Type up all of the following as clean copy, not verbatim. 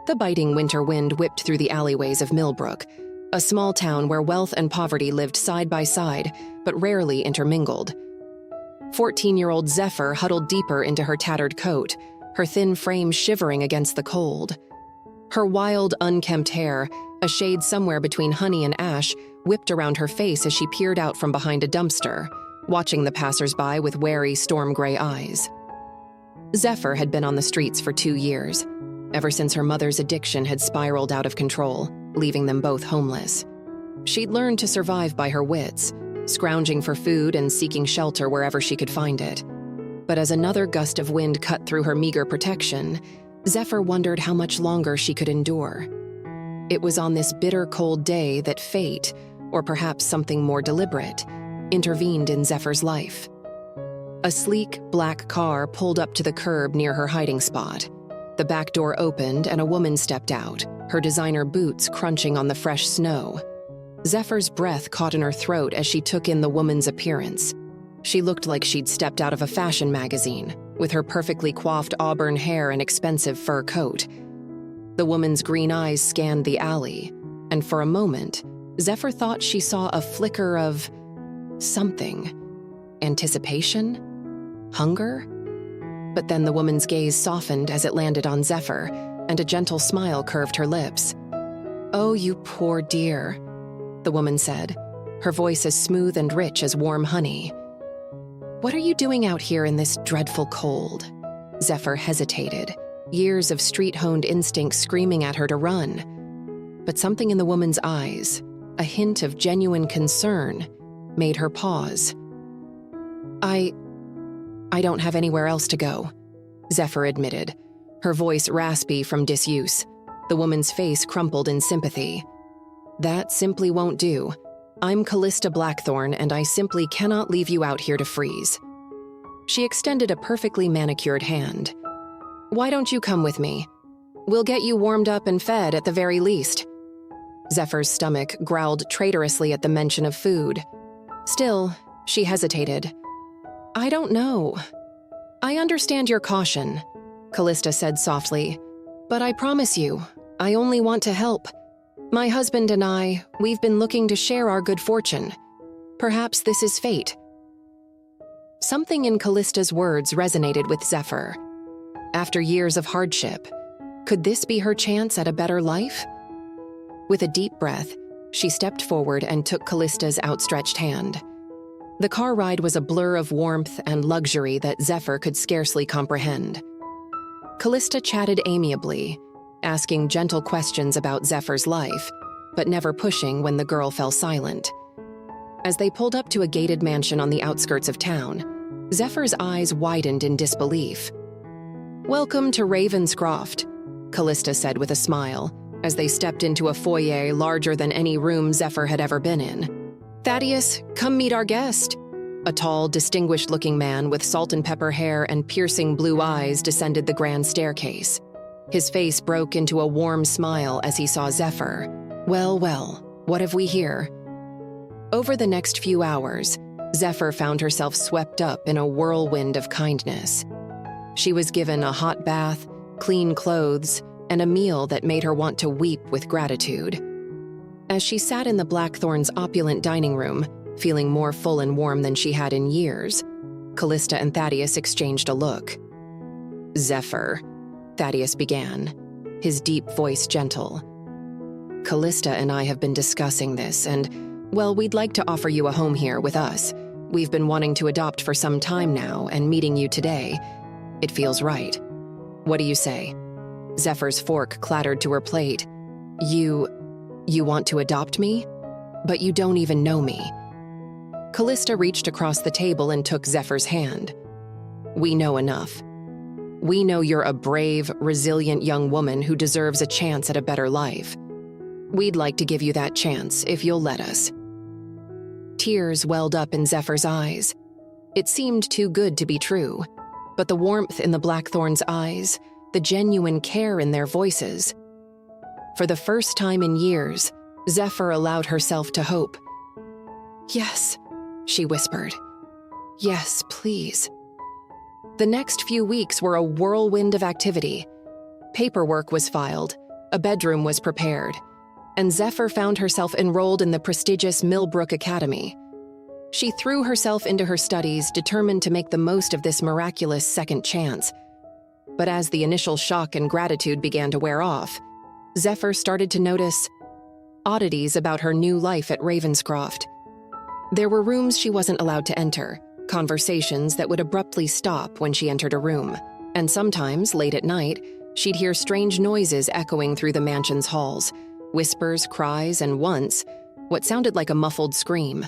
The biting winter wind whipped through the alleyways of Millbrook, a small town where wealth and poverty lived side by side, but rarely intermingled. 14-year-old Zephyr huddled deeper into her tattered coat, her thin frame shivering against the cold. Her wild, unkempt hair, a shade somewhere between honey and ash, whipped around her face as she peered out from behind a dumpster, watching the passers-by with wary, storm-gray eyes. Zephyr had been on the streets for 2 years, ever since her mother's addiction had spiraled out of control, leaving them both homeless. She'd learned to survive by her wits, scrounging for food and seeking shelter wherever she could find it. But as another gust of wind cut through her meager protection, Zephyr wondered how much longer she could endure. It was on this bitter cold day that fate, or perhaps something more deliberate, intervened in Zephyr's life. A sleek, black car pulled up to the curb near her hiding spot. The back door opened and a woman stepped out, her designer boots crunching on the fresh snow. Zephyr's breath caught in her throat as she took in the woman's appearance. She looked like she'd stepped out of a fashion magazine, with her perfectly coiffed auburn hair and expensive fur coat. The woman's green eyes scanned the alley, and for a moment, Zephyr thought she saw a flicker of something. Anticipation? Hunger? But then the woman's gaze softened as it landed on Zephyr, and a gentle smile curved her lips. "Oh, you poor dear," the woman said, her voice as smooth and rich as warm honey. "What are you doing out here in this dreadful cold?" Zephyr hesitated, years of street-honed instinct screaming at her to run. But something in the woman's eyes, a hint of genuine concern, made her pause. I don't have anywhere else to go," Zephyr admitted, her voice raspy from disuse. The woman's face crumpled in sympathy. "That simply won't do. I'm Callista Blackthorn, and I simply cannot leave you out here to freeze." She extended a perfectly manicured hand. "Why don't you come with me? We'll get you warmed up and fed at the very least." Zephyr's stomach growled traitorously at the mention of food. Still, she hesitated. "I don't know. I understand your caution," Callista said softly, "but I promise you, I only want to help. My husband and we've been looking to share our good fortune. Perhaps this is fate." Something in Callista's words resonated with Zephyr. After years of hardship, could this be her chance at a better life? With a deep breath, she stepped forward and took Callista's outstretched hand. The car ride was a blur of warmth and luxury that Zephyr could scarcely comprehend. Callista chatted amiably, asking gentle questions about Zephyr's life, but never pushing when the girl fell silent. As they pulled up to a gated mansion on the outskirts of town, Zephyr's eyes widened in disbelief. "Welcome to Ravenscroft," Callista said with a smile, as they stepped into a foyer larger than any room Zephyr had ever been in. "Thaddeus, come meet our guest." A tall, distinguished-looking man with salt-and-pepper hair and piercing blue eyes descended the grand staircase. His face broke into a warm smile as he saw Zephyr. "Well, well, what have we here?" Over the next few hours, Zephyr found herself swept up in a whirlwind of kindness. She was given a hot bath, clean clothes, and a meal that made her want to weep with gratitude. As she sat in the Blackthorns' opulent dining room, feeling more full and warm than she had in years, Callista and Thaddeus exchanged a look. "Zephyr," Thaddeus began, his deep voice gentle. "Callista and I have been discussing this, and, well, we'd like to offer you a home here with us. We've been wanting to adopt for some time now, and meeting you today, it feels right. What do you say?" Zephyr's fork clattered to her plate. You want to adopt me? But you don't even know me." Callista reached across the table and took Zephyr's hand. "We know enough. We know you're a brave, resilient young woman who deserves a chance at a better life. We'd like to give you that chance if you'll let us." Tears welled up in Zephyr's eyes. It seemed too good to be true, but the warmth in the Blackthorns' eyes, the genuine care in their voices. For the first time in years, Zephyr allowed herself to hope. "Yes," she whispered. "Yes, please." The next few weeks were a whirlwind of activity. Paperwork was filed, a bedroom was prepared, and Zephyr found herself enrolled in the prestigious Millbrook Academy. She threw herself into her studies, determined to make the most of this miraculous second chance. But as the initial shock and gratitude began to wear off, Zephyr started to notice oddities about her new life at Ravenscroft. There were rooms she wasn't allowed to enter, conversations that would abruptly stop when she entered a room, and sometimes, late at night, she'd hear strange noises echoing through the mansion's halls, whispers, cries, and once, what sounded like a muffled scream.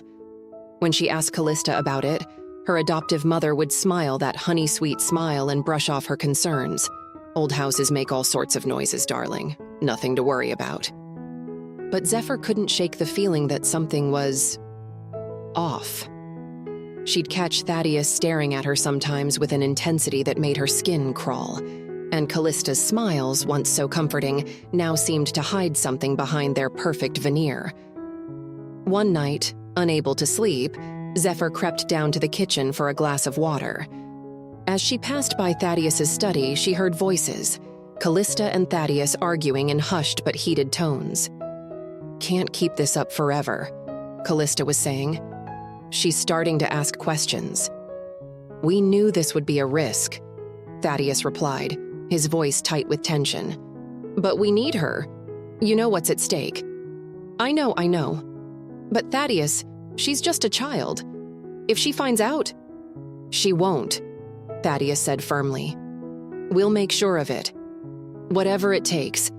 When she asked Callista about it, her adoptive mother would smile that honey-sweet smile and brush off her concerns. "Old houses make all sorts of noises, darling. Nothing to worry about." But Zephyr couldn't shake the feeling that something was off. She'd catch Thaddeus staring at her sometimes with an intensity that made her skin crawl, and Callista's smiles, once so comforting, now seemed to hide something behind their perfect veneer. One night, unable to sleep, Zephyr crept down to the kitchen for a glass of water. As she passed by Thaddeus's study, she heard voices, Callista and Thaddeus arguing in hushed but heated tones. "Can't keep this up forever," Callista was saying. "She's starting to ask questions." "We knew this would be a risk," Thaddeus replied, his voice tight with tension. "But we need her. You know what's at stake." I know. But Thaddeus, she's just a child. If she finds out..." "She won't," Thaddeus said firmly. "We'll make sure of it. Whatever it takes."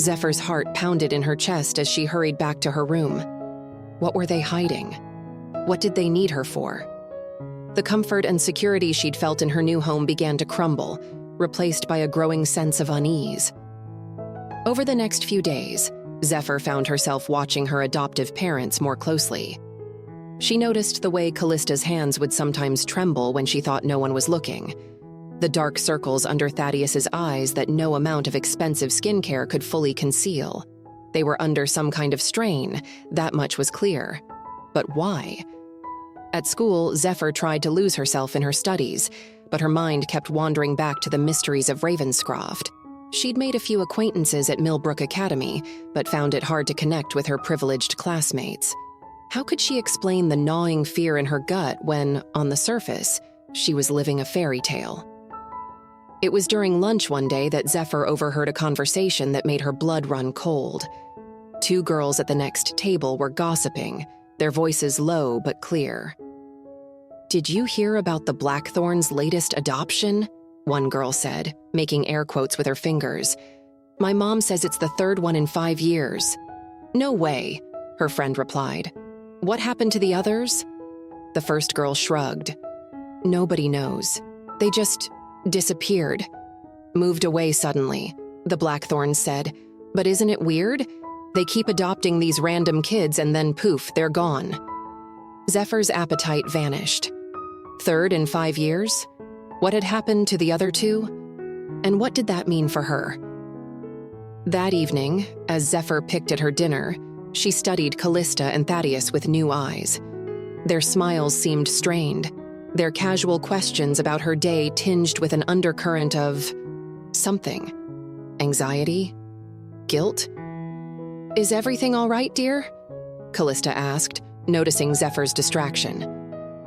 Zephyr's heart pounded in her chest as she hurried back to her room. What were they hiding? What did they need her for? The comfort and security she'd felt in her new home began to crumble, replaced by a growing sense of unease. Over the next few days, Zephyr found herself watching her adoptive parents more closely. She noticed the way Callista's hands would sometimes tremble when she thought no one was looking, the dark circles under Thaddeus's eyes that no amount of expensive skincare could fully conceal. They were under some kind of strain, that much was clear. But why? At school, Zephyr tried to lose herself in her studies, but her mind kept wandering back to the mysteries of Ravenscroft. She'd made a few acquaintances at Millbrook Academy, but found it hard to connect with her privileged classmates. How could she explain the gnawing fear in her gut when, on the surface, she was living a fairy tale? It was during lunch one day that Zephyr overheard a conversation that made her blood run cold. Two girls at the next table were gossiping, their voices low but clear. "Did you hear about the Blackthorns' latest adoption?" one girl said, making air quotes with her fingers. "My mom says it's the third one in 5 years." "No way," her friend replied. "What happened to the others?" The first girl shrugged. "Nobody knows. They just disappeared. Moved away suddenly," the Blackthorns said. "But isn't it weird? They keep adopting these random kids and then poof, they're gone." Zephyr's appetite vanished. Third in 5 years? What had happened to the other two? And what did that mean for her? That evening, as Zephyr picked at her dinner, she studied Callista and Thaddeus with new eyes. Their smiles seemed strained, their casual questions about her day tinged with an undercurrent of something. Anxiety? Guilt? "Is everything all right, dear?" Callista asked, noticing Zephyr's distraction.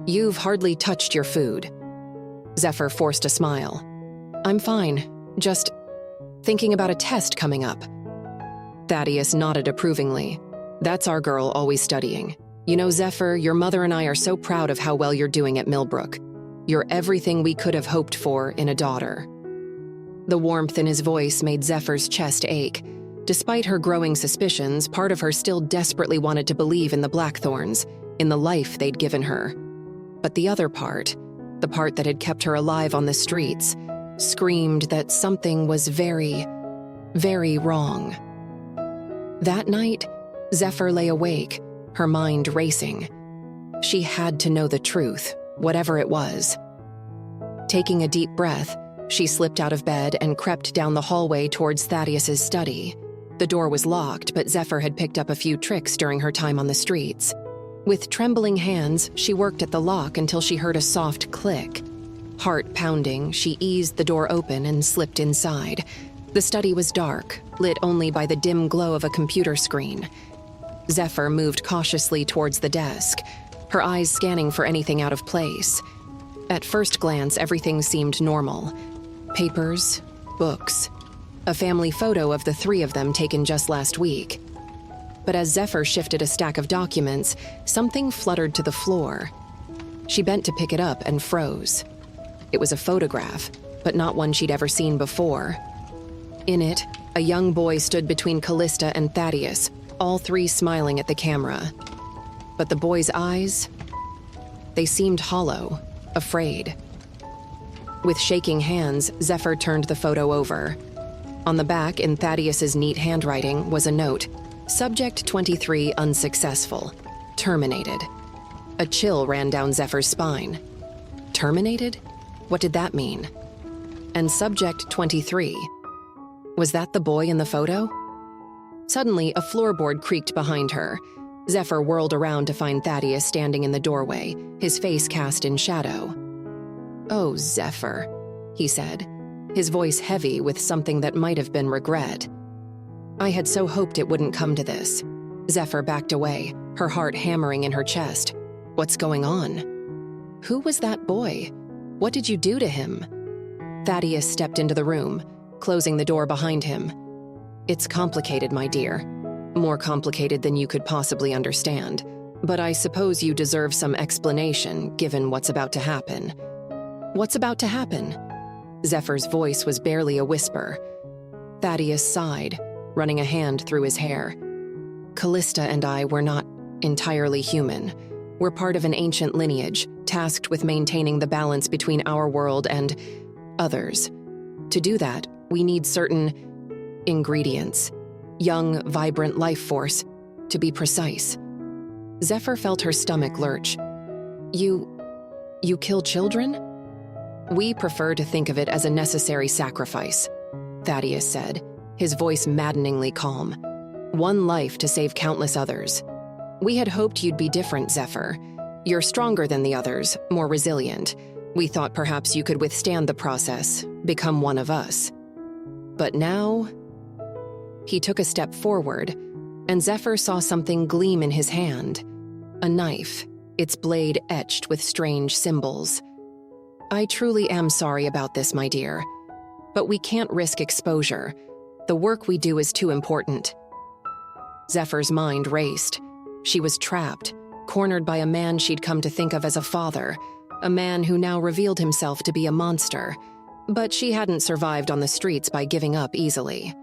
"You've hardly touched your food." Zephyr forced a smile. "I'm fine, just thinking about a test coming up." Thaddeus nodded approvingly. "That's our girl, always studying. You know, Zephyr, your mother and I are so proud of how well you're doing at Millbrook. You're everything we could have hoped for in a daughter." The warmth in his voice made Zephyr's chest ache. Despite her growing suspicions, part of her still desperately wanted to believe in the Blackthorns, in the life they'd given her. But the other part, the part that had kept her alive on the streets, screamed that something was very, very wrong. That night, Zephyr lay awake, her mind racing. She had to know the truth, whatever it was. Taking a deep breath, she slipped out of bed and crept down the hallway towards Thaddeus's study. The door was locked, but Zephyr had picked up a few tricks during her time on the streets. With trembling hands, she worked at the lock until she heard a soft click. Heart pounding, she eased the door open and slipped inside. The study was dark, lit only by the dim glow of a computer screen. Zephyr moved cautiously towards the desk, her eyes scanning for anything out of place. At first glance, everything seemed normal. Papers, books, a family photo of the three of them taken just last week. But as Zephyr shifted a stack of documents, something fluttered to the floor. She bent to pick it up and froze. It was a photograph, but not one she'd ever seen before. In it, a young boy stood between Callista and Thaddeus, all three smiling at the camera. But the boy's eyes, they seemed hollow, afraid. With shaking hands, Zephyr turned the photo over. On the back, in Thaddeus's neat handwriting, was a note: Subject 23 unsuccessful. Terminated. A chill ran down Zephyr's spine. Terminated? What did that mean? And Subject 23. Was that the boy in the photo? Suddenly, a floorboard creaked behind her. Zephyr whirled around to find Thaddeus standing in the doorway, his face cast in shadow. "Oh, Zephyr," he said, his voice heavy with something that might have been regret. "I had so hoped it wouldn't come to this." Zephyr backed away, her heart hammering in her chest. What's going on? Who was that boy? What did you do to him? Thaddeus stepped into the room, closing the door behind him. "It's complicated, my dear. More complicated than you could possibly understand. But I suppose you deserve some explanation, given what's about to happen." "What's about to happen?" Zephyr's voice was barely a whisper. Thaddeus sighed, running a hand through his hair. "Callista and I were not entirely human. We're part of an ancient lineage, tasked with maintaining the balance between our world and others. To do that, we need certain ingredients. Young, vibrant life force, to be precise." Zephyr felt her stomach lurch. You kill children?" "We prefer to think of it as a necessary sacrifice," Thaddeus said, his voice maddeningly calm. "One life to save countless others. We had hoped you'd be different, Zephyr. You're stronger than the others, more resilient. We thought perhaps you could withstand the process, become one of us. But now..." He took a step forward, and Zephyr saw something gleam in his hand. A knife, its blade etched with strange symbols. "I truly am sorry about this, my dear. But we can't risk exposure. The work we do is too important." Zephyr's mind raced. She was trapped, cornered by a man she'd come to think of as a father, a man who now revealed himself to be a monster. But she hadn't survived on the streets by giving up easily.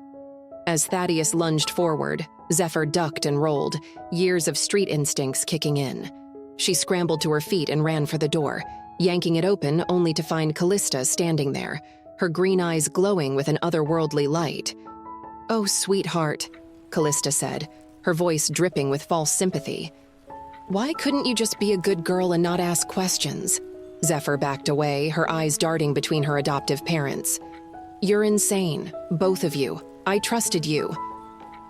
As Thaddeus lunged forward, Zephyr ducked and rolled, years of street instincts kicking in. She scrambled to her feet and ran for the door, yanking it open only to find Callista standing there, her green eyes glowing with an otherworldly light. "Oh, sweetheart," Callista said, her voice dripping with false sympathy. "Why couldn't you just be a good girl and not ask questions?" Zephyr backed away, her eyes darting between her adoptive parents. "You're insane, both of you. I trusted you."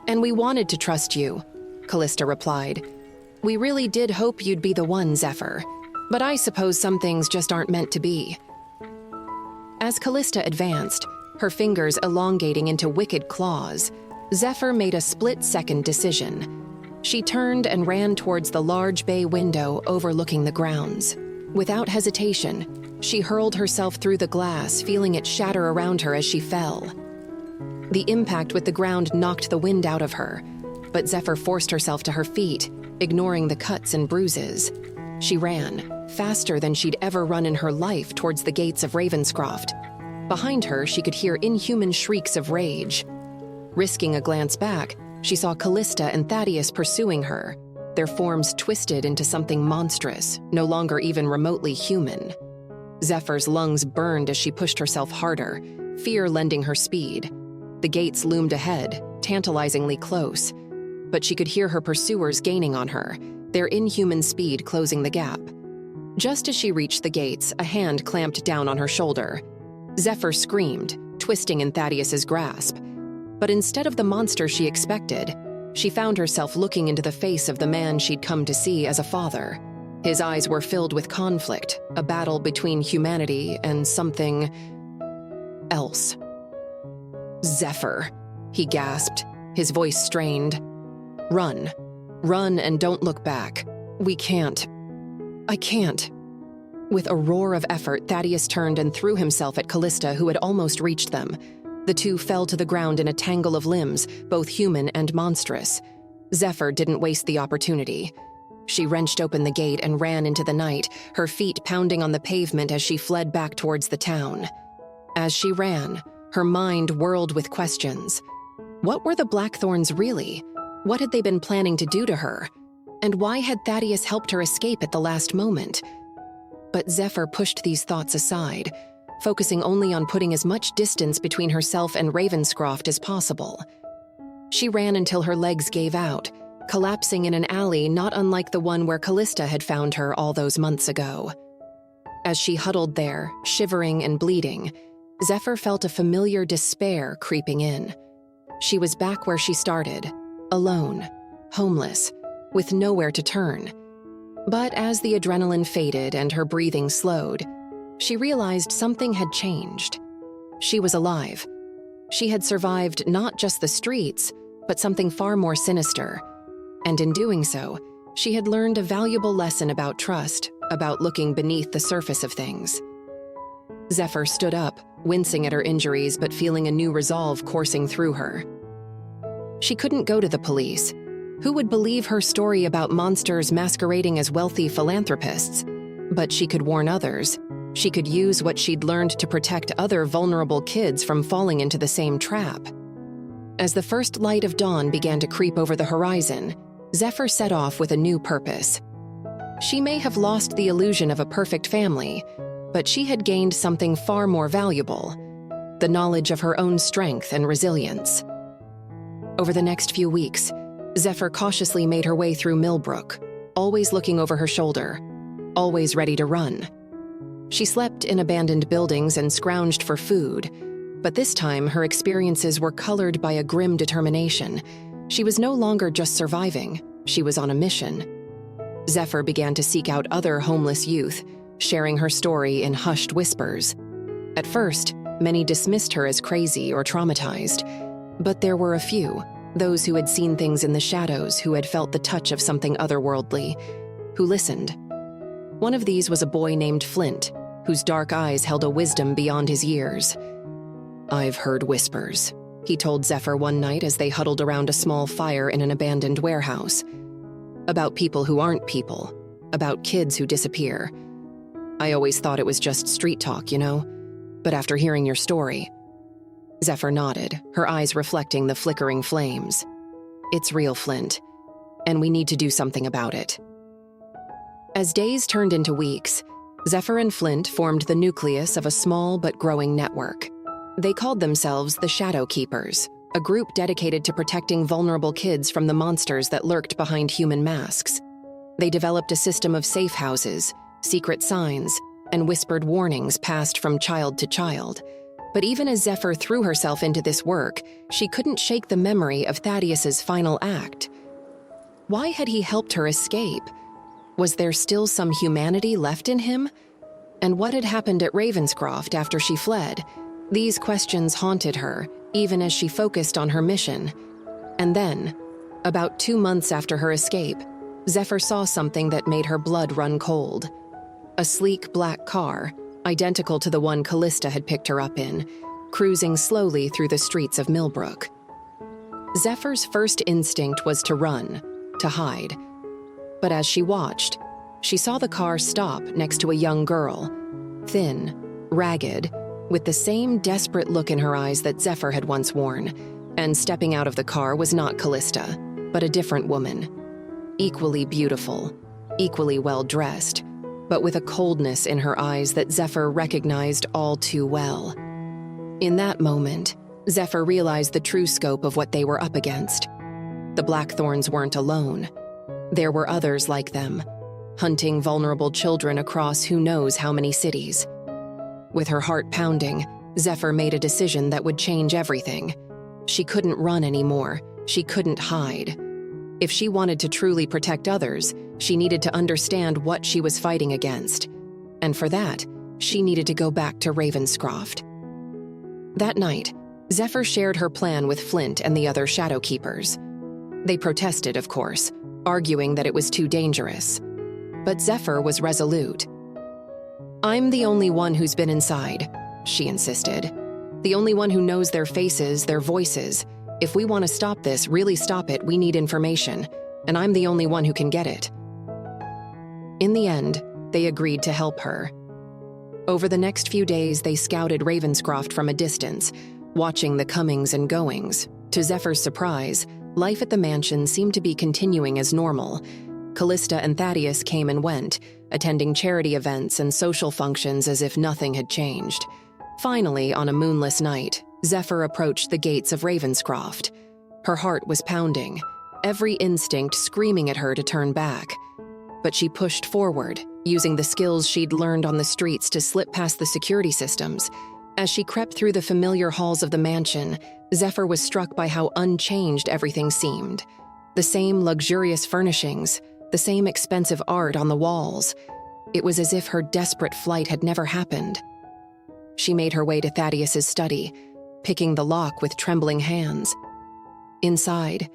"And we wanted to trust you," Callista replied. "We really did hope you'd be the one, Zephyr. But I suppose some things just aren't meant to be." As Callista advanced, her fingers elongating into wicked claws, Zephyr made a split-second decision. She turned and ran towards the large bay window overlooking the grounds. Without hesitation, she hurled herself through the glass, feeling it shatter around her as she fell. The impact with the ground knocked the wind out of her, but Zephyr forced herself to her feet, ignoring the cuts and bruises. She ran, faster than she'd ever run in her life, towards the gates of Ravenscroft. Behind her, she could hear inhuman shrieks of rage. Risking a glance back, she saw Callista and Thaddeus pursuing her, their forms twisted into something monstrous, no longer even remotely human. Zephyr's lungs burned as she pushed herself harder, fear lending her speed. The gates loomed ahead, tantalizingly close, but she could hear her pursuers gaining on her, their inhuman speed closing the gap. Just as she reached the gates, a hand clamped down on her shoulder. Zephyr screamed, twisting in Thaddeus's grasp. But instead of the monster she expected, she found herself looking into the face of the man she'd come to see as a father. His eyes were filled with conflict, a battle between humanity and something else. "Zephyr," he gasped, his voice strained. "Run. Run and don't look back. We can't. I can't." With a roar of effort, Thaddeus turned and threw himself at Callista, who had almost reached them. The two fell to the ground in a tangle of limbs, both human and monstrous. Zephyr didn't waste the opportunity. She wrenched open the gate and ran into the night, her feet pounding on the pavement as she fled back towards the town. As she ran, her mind whirled with questions. What were the Blackthorns really? What had they been planning to do to her? And why had Thaddeus helped her escape at the last moment? But Zephyr pushed these thoughts aside, focusing only on putting as much distance between herself and Ravenscroft as possible. She ran until her legs gave out, collapsing in an alley not unlike the one where Callista had found her all those months ago. As she huddled there, shivering and bleeding, Zephyr felt a familiar despair creeping in. She was back where she started, alone, homeless, with nowhere to turn. But as the adrenaline faded and her breathing slowed, she realized something had changed. She was alive. She had survived not just the streets, but something far more sinister. And in doing so, she had learned a valuable lesson about trust, about looking beneath the surface of things. Zephyr stood up, wincing at her injuries but feeling a new resolve coursing through her. She couldn't go to the police. Who would believe her story about monsters masquerading as wealthy philanthropists? But she could warn others. She could use what she'd learned to protect other vulnerable kids from falling into the same trap. As the first light of dawn began to creep over the horizon, Zephyr set off with a new purpose. She may have lost the illusion of a perfect family, but she had gained something far more valuable: the knowledge of her own strength and resilience. Over the next few weeks, Zephyr cautiously made her way through Millbrook, always looking over her shoulder, always ready to run. She slept in abandoned buildings and scrounged for food, but this time her experiences were colored by a grim determination. She was no longer just surviving, she was on a mission. Zephyr began to seek out other homeless youth, sharing her story in hushed whispers. At first, many dismissed her as crazy or traumatized, but there were a few, those who had seen things in the shadows, who had felt the touch of something otherworldly, who listened. One of these was a boy named Flint, whose dark eyes held a wisdom beyond his years. "I've heard whispers," he told Zephyr one night as they huddled around a small fire in an abandoned warehouse. "About people who aren't people, about kids who disappear. I always thought it was just street talk, you know, but after hearing your story..." Zephyr nodded, her eyes reflecting the flickering flames. "It's real, Flint, and we need to do something about it." As days turned into weeks, Zephyr and Flint formed the nucleus of a small but growing network. They called themselves the Shadow Keepers, a group dedicated to protecting vulnerable kids from the monsters that lurked behind human masks. They developed a system of safe houses, secret signs, and whispered warnings passed from child to child. But even as Zephyr threw herself into this work, she couldn't shake the memory of Thaddeus's final act. Why had he helped her escape? Was there still some humanity left in him? And what had happened at Ravenscroft after she fled? These questions haunted her, even as she focused on her mission. And then, about 2 months after her escape, Zephyr saw something that made her blood run cold. A sleek black car, identical to the one Callista had picked her up in, cruising slowly through the streets of Millbrook. Zephyr's first instinct was to run, to hide. But as she watched, she saw the car stop next to a young girl, thin, ragged, with the same desperate look in her eyes that Zephyr had once worn. And stepping out of the car was not Callista, but a different woman. Equally beautiful, equally well-dressed, but with a coldness in her eyes that Zephyr recognized all too well. In that moment, Zephyr realized the true scope of what they were up against. The Blackthorns weren't alone. There were others like them, hunting vulnerable children across who knows how many cities. With her heart pounding, Zephyr made a decision that would change everything. She couldn't run anymore. She couldn't hide. If she wanted to truly protect others, she needed to understand what she was fighting against. And for that, she needed to go back to Ravenscroft. That night, Zephyr shared her plan with Flint and the other Shadow Keepers. They protested, of course, arguing that it was too dangerous. But Zephyr was resolute. "I'm the only one who's been inside," she insisted. "The only one who knows their faces, their voices. If we want to stop this, really stop it, we need information, and I'm the only one who can get it." In the end, they agreed to help her. Over the next few days, they scouted Ravenscroft from a distance, watching the comings and goings. To Zephyr's surprise, life at the mansion seemed to be continuing as normal. Callista and Thaddeus came and went, attending charity events and social functions as if nothing had changed. Finally, on a moonless night, Zephyr approached the gates of Ravenscroft. Her heart was pounding, every instinct screaming at her to turn back. But she pushed forward, using the skills she'd learned on the streets to slip past the security systems. As she crept through the familiar halls of the mansion, Zephyr was struck by how unchanged everything seemed. The same luxurious furnishings, the same expensive art on the walls. It was as if her desperate flight had never happened. She made her way to Thaddeus's study, picking the lock with trembling hands. Inside,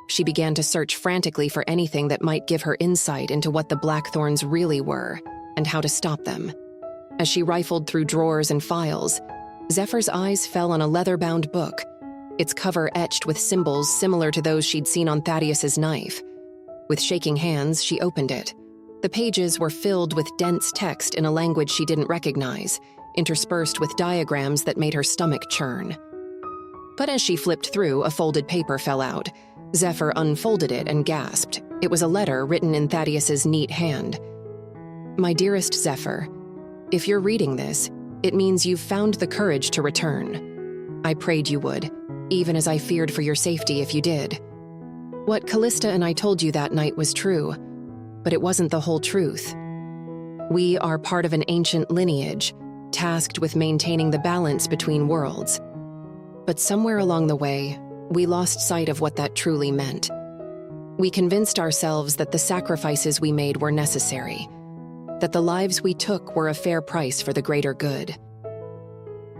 she began to search frantically for anything that might give her insight into what the Blackthorns really were and how to stop them. As she rifled through drawers and files, Zephyr's eyes fell on a leather-bound book, its cover etched with symbols similar to those she'd seen on Thaddeus's knife. With shaking hands, she opened it. The pages were filled with dense text in a language she didn't recognize, interspersed with diagrams that made her stomach churn. But as she flipped through, a folded paper fell out. Zephyr unfolded it and gasped. It was a letter written in Thaddeus's neat hand. "My dearest Zephyr, if you're reading this, it means you've found the courage to return. I prayed you would, even as I feared for your safety if you did. What Callista and I told you that night was true, but it wasn't the whole truth. We are part of an ancient lineage, tasked with maintaining the balance between worlds. But somewhere along the way, we lost sight of what that truly meant. We convinced ourselves that the sacrifices we made were necessary, that the lives we took were a fair price for the greater good.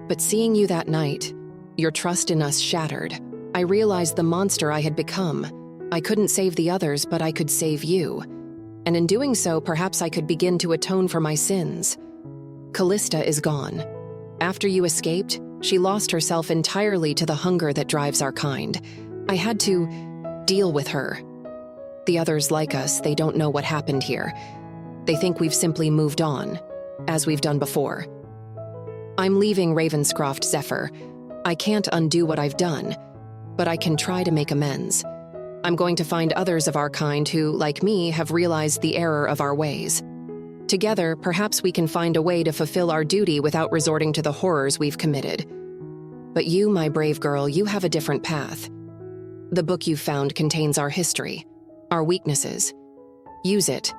But seeing you that night, your trust in us shattered. I realized the monster I had become. I couldn't save the others, but I could save you. And in doing so, perhaps I could begin to atone for my sins. Callista is gone. After you escaped, she lost herself entirely to the hunger that drives our kind. I had to deal with her. The others like us, they don't know what happened here. They think we've simply moved on, as we've done before. I'm leaving Ravenscroft, Zephyr. I can't undo what I've done, but I can try to make amends. I'm going to find others of our kind who, like me, have realized the error of our ways. Together, perhaps we can find a way to fulfill our duty without resorting to the horrors we've committed. But you, my brave girl, you have a different path. The book you've found contains our history, our weaknesses. Use it.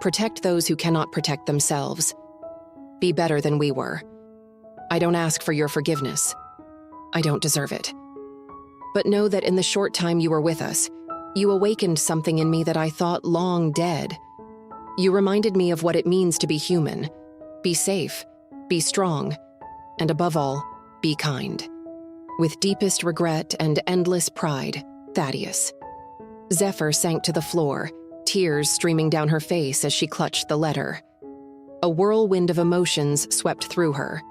Protect those who cannot protect themselves. Be better than we were. I don't ask for your forgiveness. I don't deserve it. But know that in the short time you were with us, you awakened something in me that I thought long dead. You reminded me of what it means to be human. Be safe, be strong, and above all, be kind. With deepest regret and endless pride, Thaddeus." Zephyr sank to the floor, tears streaming down her face as she clutched the letter. A whirlwind of emotions swept through her.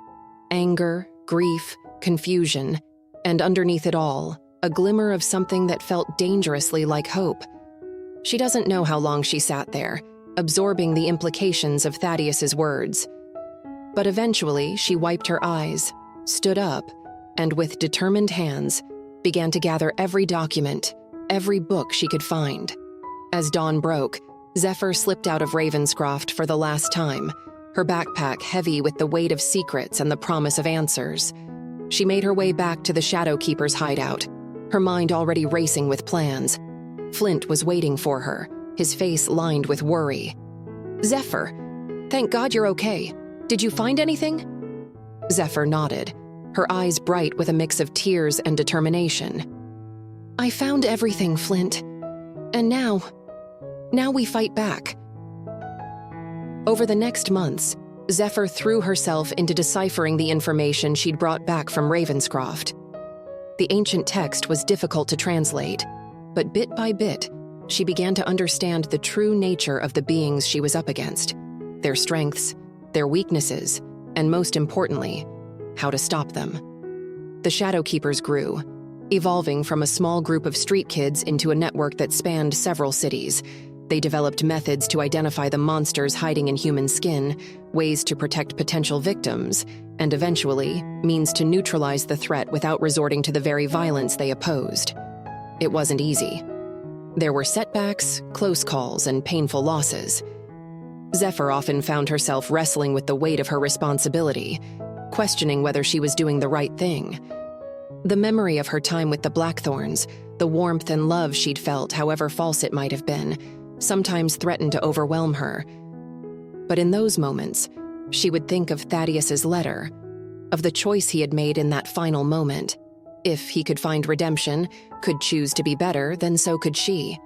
Anger, grief, confusion, and underneath it all, a glimmer of something that felt dangerously like hope. She doesn't know how long she sat there, absorbing the implications of Thaddeus's words. But eventually, she wiped her eyes, stood up, and with determined hands, began to gather every document, every book she could find. As dawn broke, Zephyr slipped out of Ravenscroft for the last time, her backpack heavy with the weight of secrets and the promise of answers. She made her way back to the Shadow Keeper's hideout, her mind already racing with plans. Flint was waiting for her, his face lined with worry. "Zephyr, thank God you're okay. Did you find anything?" Zephyr nodded, her eyes bright with a mix of tears and determination. "I found everything, Flint. And now we fight back." Over the next months, Zephyr threw herself into deciphering the information she'd brought back from Ravenscroft. The ancient text was difficult to translate, but bit by bit, she began to understand the true nature of the beings she was up against, their strengths, their weaknesses, and most importantly, how to stop them. The Shadow Keepers grew, evolving from a small group of street kids into a network that spanned several cities. They developed methods to identify the monsters hiding in human skin, ways to protect potential victims, and eventually, means to neutralize the threat without resorting to the very violence they opposed. It wasn't easy. There were setbacks, close calls, and painful losses. Zephyr often found herself wrestling with the weight of her responsibility, questioning whether she was doing the right thing. The memory of her time with the Blackthorns, the warmth and love she'd felt, however false it might have been, sometimes threatened to overwhelm her. But in those moments, she would think of Thaddeus's letter, of the choice he had made in that final moment. If he could find redemption, could choose to be better, then so could she.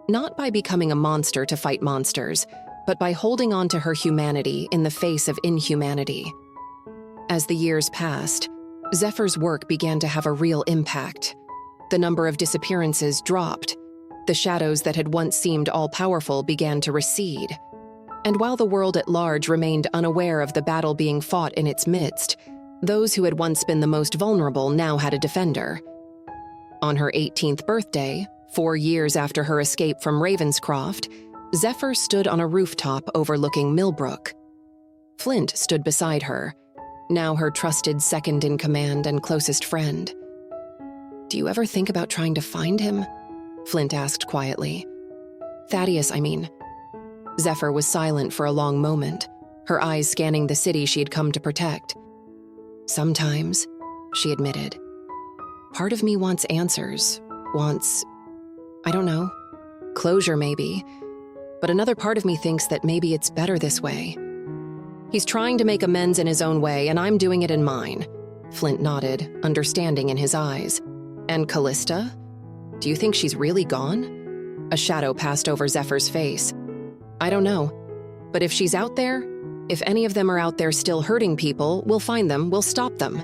Not by becoming a monster to fight monsters, but by holding on to her humanity in the face of inhumanity. As the years passed, Zephyr's work began to have a real impact. The number of disappearances dropped. The shadows that had once seemed all-powerful began to recede. And while the world at large remained unaware of the battle being fought in its midst, those who had once been the most vulnerable now had a defender. On her 18th birthday, 4 years after her escape from Ravenscroft, Zephyr stood on a rooftop overlooking Millbrook. Flint stood beside her, now her trusted second-in-command and closest friend. "Do you ever think about trying to find him?" Flint asked quietly. "Thaddeus, I mean." Zephyr was silent for a long moment, her eyes scanning the city she had come to protect. "Sometimes," she admitted. "Part of me wants answers, I don't know, closure maybe, but another part of me thinks that maybe it's better this way." "He's trying to make amends in his own way, and I'm doing it in mine." Flint nodded, understanding in his eyes. "And Callista? Do you think she's really gone?" A shadow passed over Zephyr's face. "I don't know. But if she's out there, if any of them are out there still hurting people, we'll find them, we'll stop them."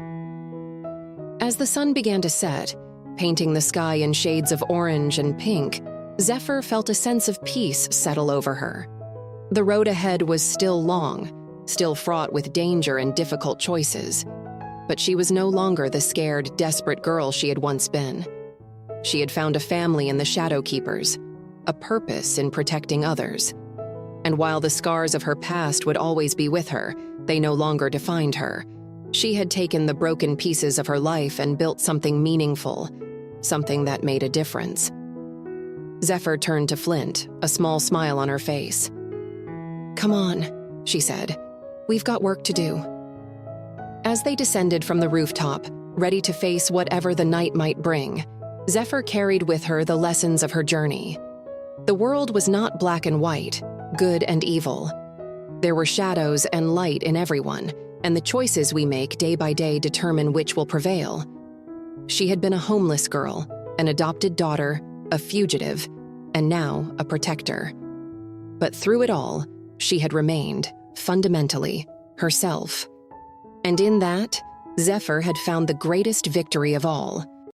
As the sun began to set, painting the sky in shades of orange and pink, Zephyr felt a sense of peace settle over her. The road ahead was still long, still fraught with danger and difficult choices. But she was no longer the scared, desperate girl she had once been. She had found a family in the Shadow Keepers, a purpose in protecting others. And while the scars of her past would always be with her, they no longer defined her. She had taken the broken pieces of her life and built something meaningful, something that made a difference. Zephyr turned to Flint, a small smile on her face. "Come on," she said. "We've got work to do." As they descended from the rooftop, ready to face whatever the night might bring, Zephyr carried with her the lessons of her journey. The world was not black and white, good and evil. There were shadows and light in everyone, and the choices we make day by day determine which will prevail. She had been a homeless girl, an adopted daughter, a fugitive, and now a protector. But through it all, she had remained, fundamentally, herself. And in that, Zephyr had found the greatest victory of all.